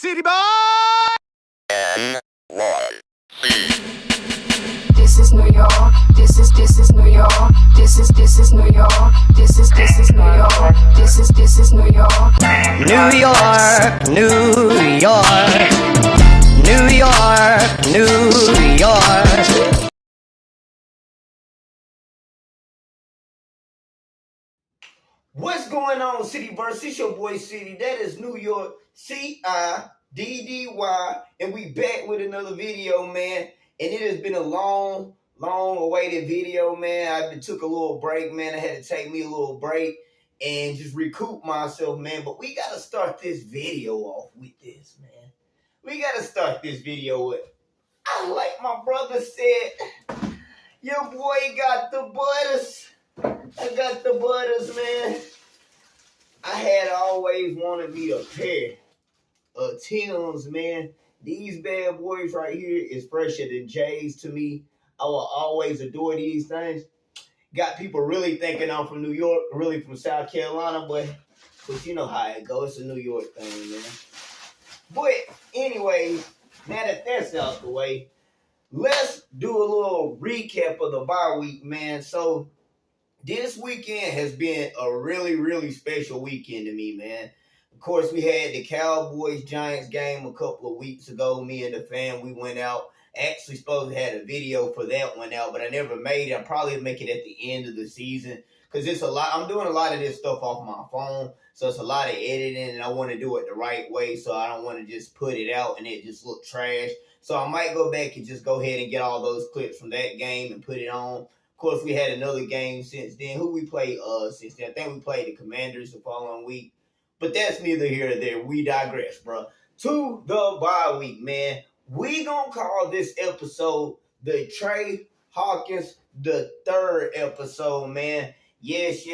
City boy! NYC. This is New York. This is New York. This is New York. This is New York. This is New York. New York, New York, New York, New York. What's going on, Cityverse? It's your boy City. That is New York, CIDDY, and we back with another video, man. And it has been a long awaited video, man. I took a little break, man. I had to take me a little break and just recoup myself, man. But we got to start this video off with this, man. We got to start this video with, like my brother said, your boy got the butters. I got the butters, man. I had always wanted me a pair of Timbs, man. These bad boys right here is fresher than J's to me. I will always adore these things. Got people really thinking I'm from New York, really from South Carolina, but you know how it goes. It's a New York thing, man. But anyway, now that that's out the way, let's do a little recap of the bye week, man. So this weekend has been a really special weekend to me, man. Of course, we had the Cowboys-Giants game a couple of weeks ago. Me and the fam, we went out. Actually supposed to have a video for that one out, but I never made it. I'll probably make it at the end of the season because it's a lot. I'm doing a lot of this stuff off my phone, so it's a lot of editing, and I want to do it the right way, so I don't want to just put it out and it just look trash. So I might go back and just go ahead and get all those clips from that game and put it on. Of course, we had another game since then. Who we played since then? I think we played the Commanders the following week. But that's neither here nor there. We digress, bro. To the bye week, man. We gonna call this episode the Trey Hawkins, the third episode, man. Yes,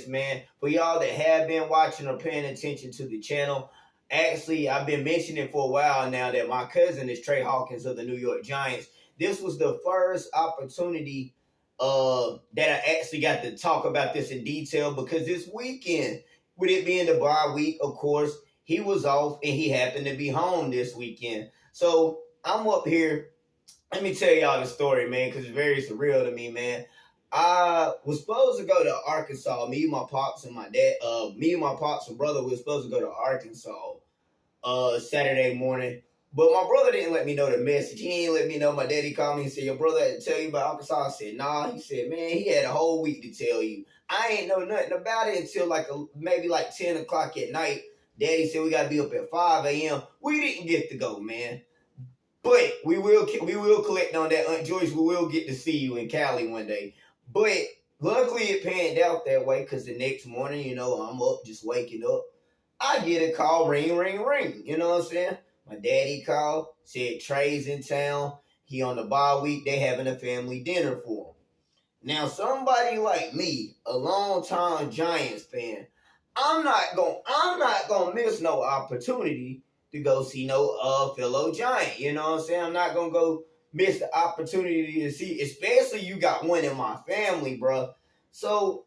man. For y'all that have been watching or paying attention to the channel, actually, I've been mentioning for a while now that my cousin is Trey Hawkins of the New York Giants. This was the first opportunity that I actually got to talk about this in detail because this weekend, with it being the bye week, of course, he was off and he happened to be home this weekend. So I'm up here. Let me tell y'all the story, man, because it's very surreal to me, man. I was supposed to go to Arkansas. Me, my pops, and my dad. Me and my pops and brother were supposed to go to Arkansas Saturday morning. But my brother didn't let me know the message. He didn't let me know. My daddy called me and said, your brother had to tell you about Arkansas. I said, nah. He said, man, he had a whole week to tell you. I ain't know nothing about it until maybe 10 o'clock at night. Daddy said we got to be up at 5 a.m. We didn't get to go, man. But we will collect on that. Aunt Joyce, we will get to see you in Cali one day. But luckily it panned out that way because the next morning, you know, I'm up just waking up. I get a call, ring. You know what I'm saying? My daddy called, said Trey's in town. He on the bye week. They having a family dinner for him. Now, somebody like me, a long-time Giants fan, I'm not gonna miss no opportunity to go see no fellow Giant. You know what I'm saying? I'm not gonna go miss the opportunity to see, especially you got one in my family, bro. So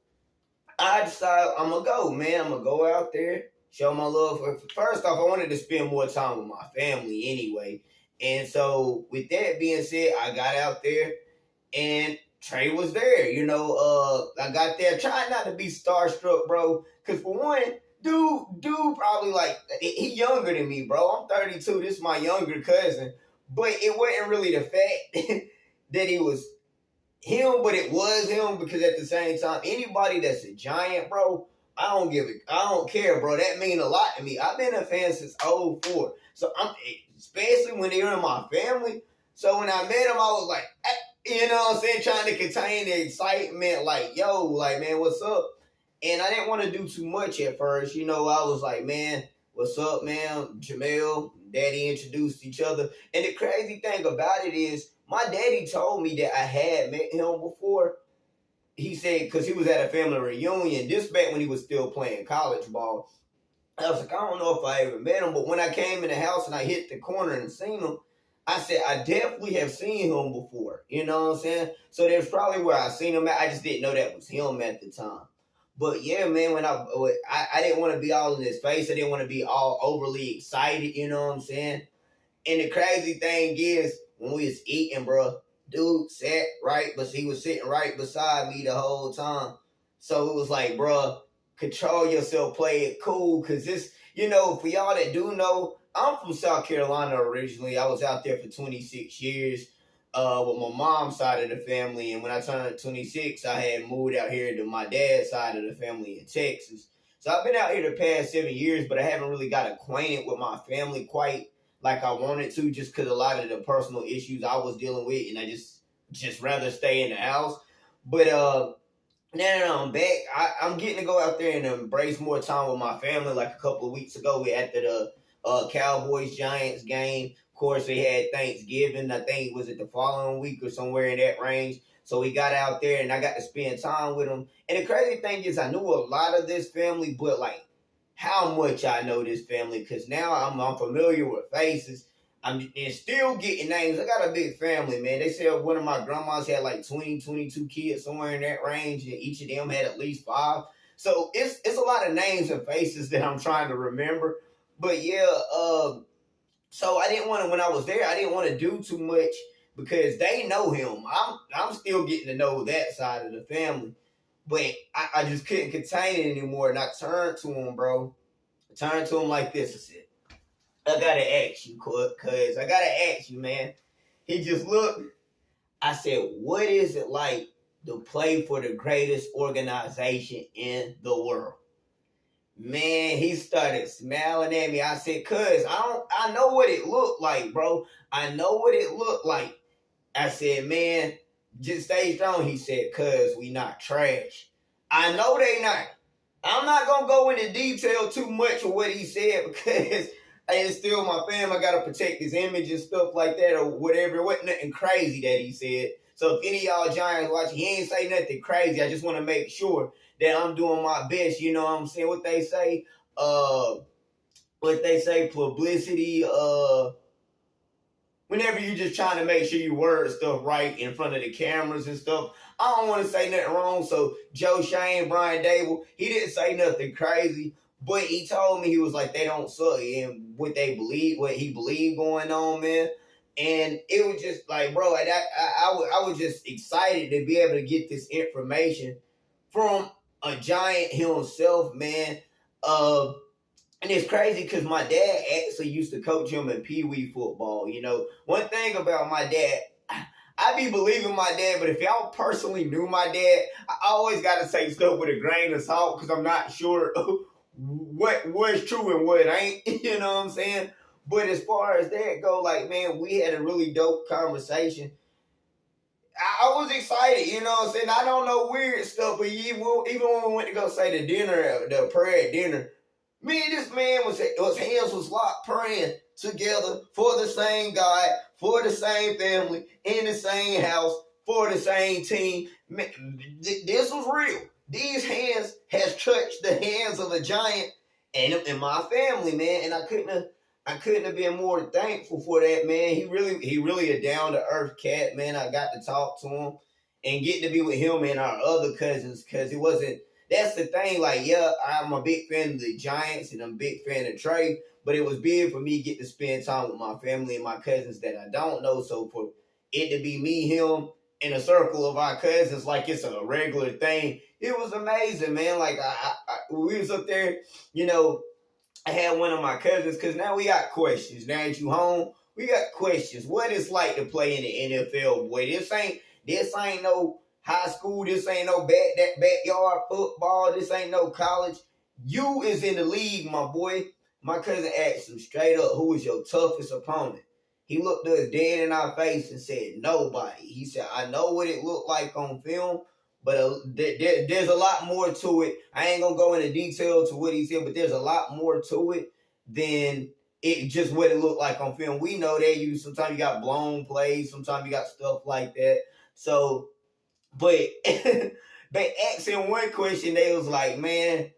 I decided I'm gonna go, man. I'm gonna go out there. Show my love. First off, I wanted to spend more time with my family anyway. And so with that being said, I got out there and Trey was there. You know, I got there trying not to be starstruck, bro. Because for one, dude probably he younger than me, bro. I'm 32. This is my younger cousin. But it wasn't really the fact that he was him, but it was him because at the same time, anybody that's a Giant, bro, I don't care, bro. That mean a lot to me. I've been a fan since '04. So especially when they're in my family. So when I met him, I was like, you know what I'm saying, trying to contain the excitement, like, yo, like, man, what's up? And I didn't want to do too much at first. You know, I was like, man, what's up, man? Jamel, daddy introduced each other. And the crazy thing about it is, my daddy told me that I had met him before. He said, because he was at a family reunion, this back when he was still playing college ball. I was like, I don't know if I ever met him, but when I came in the house and I hit the corner and seen him, I said, I definitely have seen him before. You know what I'm saying? So that's probably where I seen him at. I just didn't know that was him at the time. But yeah, man, when I didn't want to be all in his face. I didn't want to be all overly excited. You know what I'm saying? And the crazy thing is, when we was eating, bro, dude sat right, but he was sitting right beside me the whole time. So it was like, bro, control yourself, play it cool, cause this, for y'all that do know, I'm from South Carolina originally. I was out there for 26 years, with my mom's side of the family, and when I turned 26, I had moved out here to my dad's side of the family in Texas. So I've been out here the past 7 years, but I haven't really got acquainted with my family quite like I wanted to, just because a lot of the personal issues I was dealing with, and I just rather stay in the house. But now that I'm back, I'm getting to go out there and embrace more time with my family. Like a couple of weeks ago, we after the Cowboys Giants game. Of course, they had Thanksgiving. I think it was it the following week or somewhere in that range. So we got out there and I got to spend time with them. And the crazy thing is, I knew a lot of this family, but like how much I know this family, because now I'm familiar with faces. I'm and still getting names. I got a big family, man. They said one of my grandmas had like 20, 22 kids, somewhere in that range, and each of them had at least 5. So it's a lot of names and faces that I'm trying to remember. But yeah, so I didn't want to, when I was there, I didn't want to do too much because they know him. I'm still getting to know that side of the family. But I just couldn't contain it anymore, and I turned to him, bro. I turned to him like this. I said, I gotta ask you, cuz I gotta ask you, man. He just looked. I said, what is it like to play for the greatest organization in the world? Man, he started smiling at me. I said, cuz I know what it looked like, bro. I know what it looked like. I said, man, just stay strong. He said, cuz we not trash. I know they not. I'm not going to go into detail too much of what he said because it's still my family. I got to protect his image and stuff like that or whatever. It wasn't nothing crazy that he said. So if any of y'all Giants watching, he ain't say nothing crazy. I just want to make sure that I'm doing my best. You know what I'm saying? What they say, publicity, whenever you just trying to make sure you word stuff right in front of the cameras and stuff, I don't want to say nothing wrong. So Joe Shane, Brian Dable, he didn't say nothing crazy, but he told me, he was like, they don't suck in what they believe, what he believed going on, man. And it was just like, bro, I was just excited to be able to get this information from a giant himself, man. And it's crazy because my dad actually used to coach him in Pee Wee football. You know, one thing about my dad, I be believing my dad, but if y'all personally knew my dad, I always got to say stuff with a grain of salt because I'm not sure what's true and what ain't. You know what I'm saying? But as far as that go, like, man, we had a really dope conversation. I was excited, you know what I'm saying? I don't know weird stuff, but even when we went to go say the prayer at dinner, me and this man was hands was locked praying together for the same God, for the same family, in the same house, for the same team. Man, this was real. These hands has touched the hands of a giant and my family, man. And I couldn't have been more thankful for that, man. He really a down to earth cat, man. I got to talk to him and get to be with him and our other cousins because it wasn't. That's the thing, like, yeah, I'm a big fan of the Giants and I'm a big fan of Trey, but it was big for me to get to spend time with my family and my cousins that I don't know. So for it to be me, him, in a circle of our cousins, like it's a regular thing, it was amazing, man. Like, we was up there, you know, I had one of my cousins, because now we got questions. Now that you home, we got questions. What it's like to play in the NFL, boy. This ain't no high school, this ain't no backyard football, this ain't no college. You is in the league, my boy. My cousin asked him straight up, who is your toughest opponent? He looked us dead in our face and said, nobody. He said, I know what it looked like on film, but there's a lot more to it. I ain't going to go into detail to what he said, but there's a lot more to it than it just what it looked like on film. We know that sometimes you got blown plays, sometimes you got stuff like that. So, but they asked him one question. They was like, man,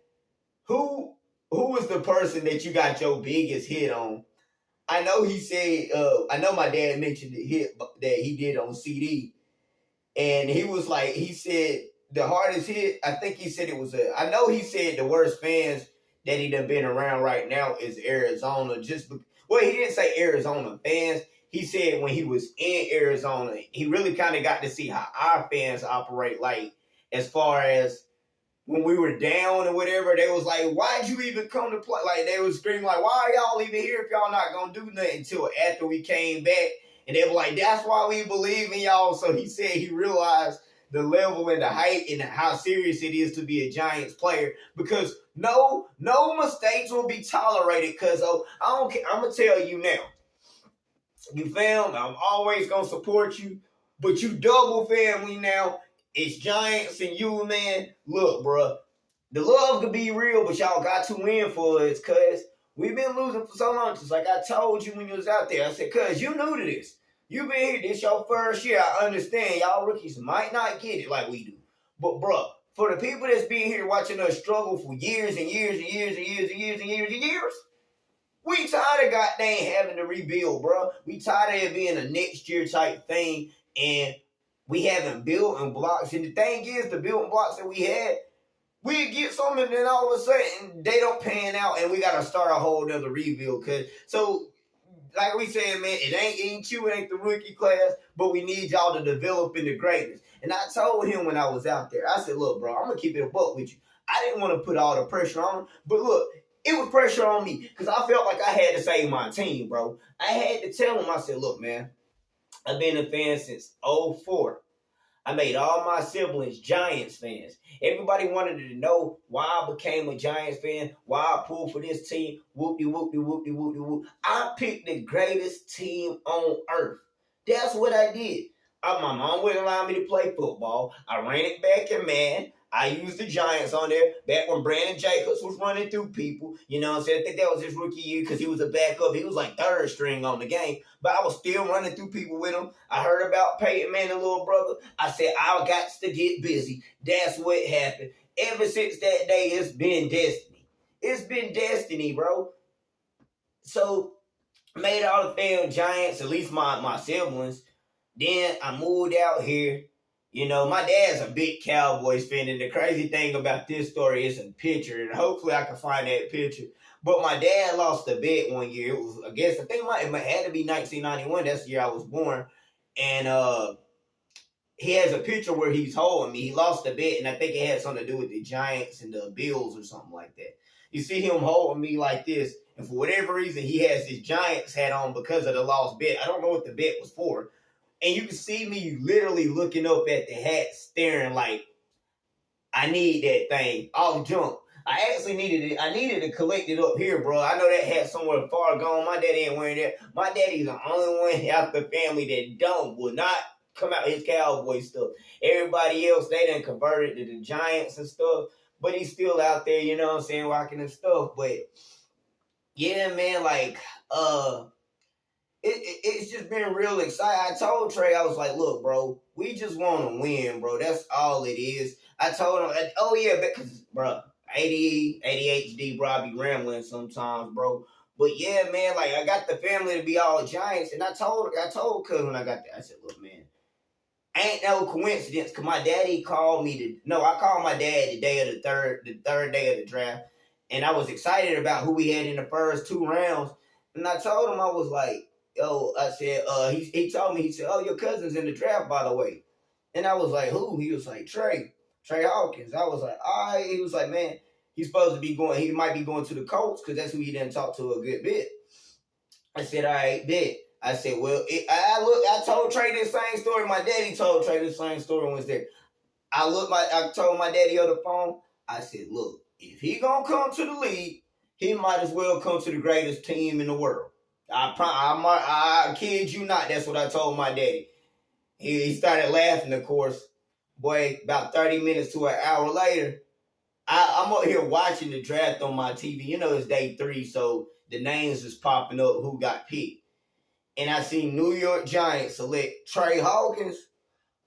who was the person that you got your biggest hit on? I know he said, I know my dad mentioned the hit that he did on CD. And he was like, he said, the hardest hit, I think he said it was I know he said the worst fans that he done been around right now is Arizona. Well, he didn't say Arizona fans. He said when he was in Arizona, he really kind of got to see how our fans operate. Like, as far as when we were down or whatever, they was like, why'd you even come to play? Like, they was screaming like, why are y'all even here if y'all not gonna do nothing until after we came back? And they were like, that's why we believe in y'all. So he said he realized the level and the height and how serious it is to be a Giants player, because no mistakes will be tolerated. Because I don't care. I'm gonna tell you now, you fam, I'm always gonna support you, but you double family now. It's Giants and you, man. Look, bro, the love could be real, but y'all got to win for us, cuz we've been losing for so long. Just like I told you when you was out there, I said, cuz you new to this. You been here, this your first year. I understand y'all rookies might not get it like we do. But, bro, for the people that's been here watching us struggle for years and years and years and years and years and years and years, we tired of goddamn having to rebuild, bro. We tired of it being a next year type thing, and we haven't building blocks. And the thing is, the building blocks that we had, we get something, and then all of a sudden they don't pan out, and we got to start a whole nother rebuild. So, like we said, man, it ain't you, it ain't the rookie class, but we need y'all to develop into greatness. And I told him when I was out there, I said, look, bro, I'm going to keep it a buck with you. I didn't want to put all the pressure on him, but look, it was pressure on me because I felt like I had to save my team, bro. I had to tell him, I said, look, man, I've been a fan since '04. I made all my siblings Giants fans. Everybody wanted to know why I became a Giants fan, why I pulled for this team, whoop-de-whoop-de-whoop-de-whoop-de-whoop. I picked the greatest team on earth. That's what I did. My mom wouldn't allow me to play football. I ran it back in man. I used the Giants on there back when Brandon Jacobs was running through people. You know what I'm saying? I think that was his rookie year because he was a backup. He was like third string on the game. But I was still running through people with him. I heard about Peyton Manning, little brother. I said, I got to get busy. That's what happened. Ever since that day, it's been destiny. It's been destiny, bro. So, made all the damn Giants, at least my siblings. Then I moved out here. You know, my dad's a big Cowboys fan, and the crazy thing about this story is a picture, and hopefully I can find that picture. But my dad lost a bet one year. It was, I think it had to be 1991. That's the year I was born. And he has a picture where he's holding me. He lost a bet, and I think it had something to do with the Giants and the Bills or something like that. You see him holding me like this, and for whatever reason, he has his Giants hat on because of the lost bet. I don't know what the bet was for. And you can see me literally looking up at the hat, staring like, I need that thing. All junk. I actually needed it. I needed to collect it up here, bro. I know that hat somewhere far gone. My daddy ain't wearing that. My daddy's the only one out the family that will not come out his Cowboy stuff. Everybody else, they done converted to the Giants and stuff. But he's still out there, you know what I'm saying, rocking his stuff. But, yeah, man, like, it's just been real exciting. I told Trey, I was like, look, bro, we just want to win, bro. That's all it is. I told him, oh, yeah, because, bro, ADHD, bro, I be rambling sometimes, bro. But, yeah, man, like, I got the family to be all Giants, and I told cuz when I got there, I said, look, man, ain't no coincidence, because my daddy called me I called my dad the third day of the draft, and I was excited about who we had in the first 2 rounds, and I told him, I was like, yo, I said, he told me, he said, oh, your cousin's in the draft, by the way. And I was like, who? He was like, Trey Hawkins. I was like, all right. He was like, man, he's supposed to be going, he might be going to the Colts because that's who he didn't talk to a good bit. I said, all right, bet. I said, well, I told Trey this same story. My daddy told Trey this same story when he was there. I told my daddy on the phone, I said, look, if he gonna come to the league, he might as well come to the greatest team in the world. I kid you not, that's what I told my daddy. He started laughing, of course. Boy, about 30 minutes to an hour later, I'm up here watching the draft on my TV. You know, it's day 3, so the names is popping up who got picked. And I seen New York Giants select Trey Hawkins.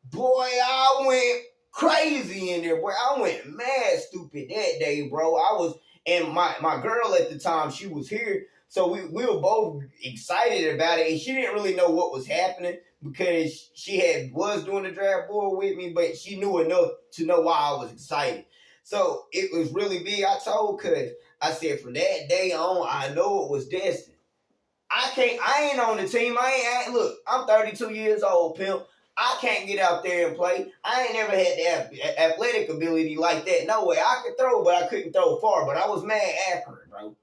Boy, I went crazy in there. Boy, I went mad stupid that day, bro. And my girl at the time, she was here. So we were both excited about it. And she didn't really know what was happening because she was doing the draft board with me, but she knew enough to know why I was excited. So it was really big. I told cuz I said from that day on, I know it was destined. I ain't on the team. Look, I'm 32 years old, pimp. I can't get out there and play. I ain't never had the athletic ability like that. No way. I could throw, but I couldn't throw far. But I was mad accurate, bro.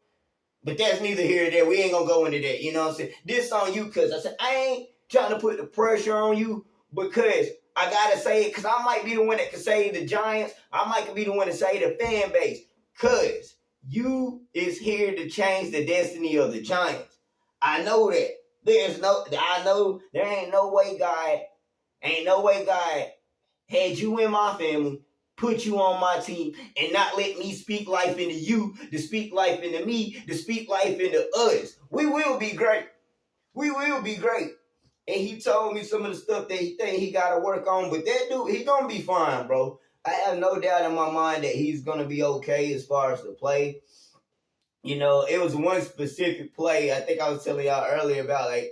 But that's neither here nor there. We ain't gonna go into that. You know what I'm saying? This on you, cause I said I ain't trying to put the pressure on you because I gotta say it, cause I might be the one that can say the Giants. I might be the one to say the fan base. Cause you is here to change the destiny of the Giants. I know that. I know there ain't no way God had you in my family, put you on my team, and not let me speak life into you, to speak life into me, to speak life into us. We will be great. We will be great. And he told me some of the stuff that he think he got to work on, but that dude, he going to be fine, bro. I have no doubt in my mind that he's going to be okay as far as the play. You know, it was one specific play. I think I was telling y'all earlier about, like,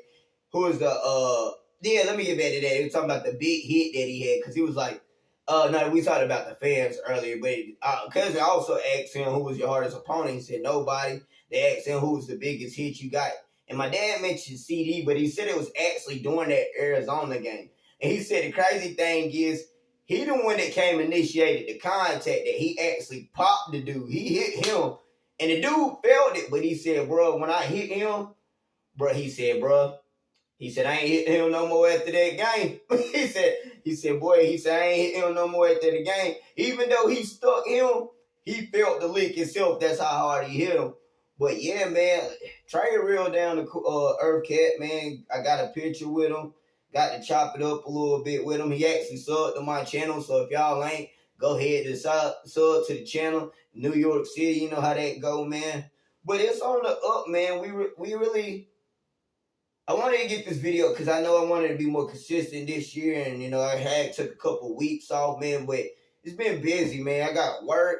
who was let me get back to that. We were talking about the big hit that he had, because he was like, no, we talked about the fans earlier, but cousin also asked him who was your hardest opponent. He said nobody. They asked him who was the biggest hit you got. And my dad mentioned CD, but he said it was actually during that Arizona game. And he said the crazy thing is, he the one that came initiated the contact, that he actually popped the dude. He hit him. And the dude felt it, but he said, bro, when I hit him, he said, I ain't hitting him no more after that game. he said, I ain't hitting him no more after the game. Even though he stuck him, he felt the lick himself. That's how hard he hit him. But yeah, man, Trey real down to Earth Cat, man. I got a picture with him. Got to chop it up a little bit with him. He actually subbed to my channel, so if y'all ain't, go ahead and sub to the channel. New York City, you know how that go, man. But it's on the up, man. We really... I wanted to get this video because I know I wanted to be more consistent this year, and you know I took a couple weeks off, man. But it's been busy, man. I got work,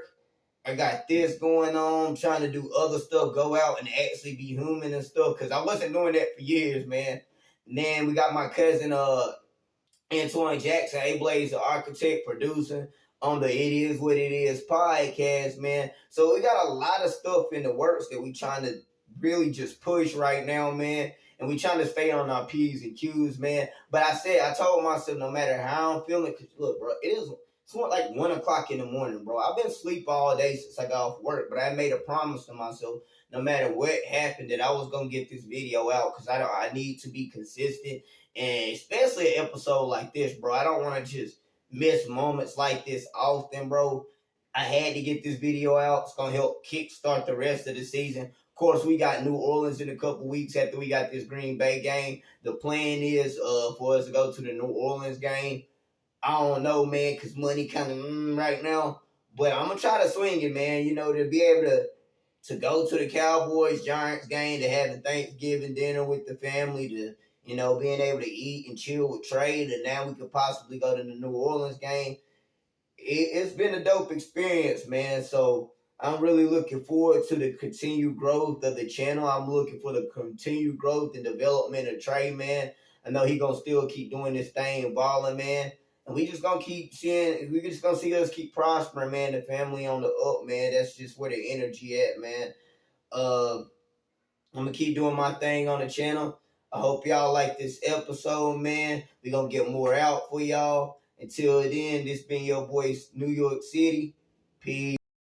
I got this going on. I'm trying to do other stuff, go out and actually be human and stuff, because I wasn't doing that for years, man. And then we got my cousin Antoine Jackson, A-Blaze, the architect, producer on the It Is What It Is podcast, man. So we got a lot of stuff in the works that we trying to really just push right now, man. And we trying to stay on our P's and Q's, man. But I told myself, no matter how I'm feeling, because look, bro, it's like 1 o'clock in the morning, bro. I've been asleep all day since I got off work, but I made a promise to myself, no matter what happened, that I was going to get this video out, because I need to be consistent. And especially an episode like this, bro. I don't want to just miss moments like this often, bro. I had to get this video out. It's going to help kickstart the rest of the season. Of course, we got New Orleans in a couple weeks after we got this Green Bay game. The plan is for us to go to the New Orleans game. I don't know, man, because money kind of right now. But I'm going to try to swing it, man, you know, to be able to go to the Cowboys-Giants game, to have the Thanksgiving dinner with the family, to, you know, being able to eat and chill with Trey, and now we could possibly go to the New Orleans game. It's been a dope experience, man. So I'm really looking forward to the continued growth of the channel. I'm looking for the continued growth and development of Trey, man. I know he gonna still keep doing this thing and balling, man. And we just gonna see us keep prospering, man. The family on the up, man. That's just where the energy at, man. I'm gonna keep doing my thing on the channel. I hope y'all like this episode, man. We gonna get more out for y'all. Until then, this been your boy, New York City. Peace.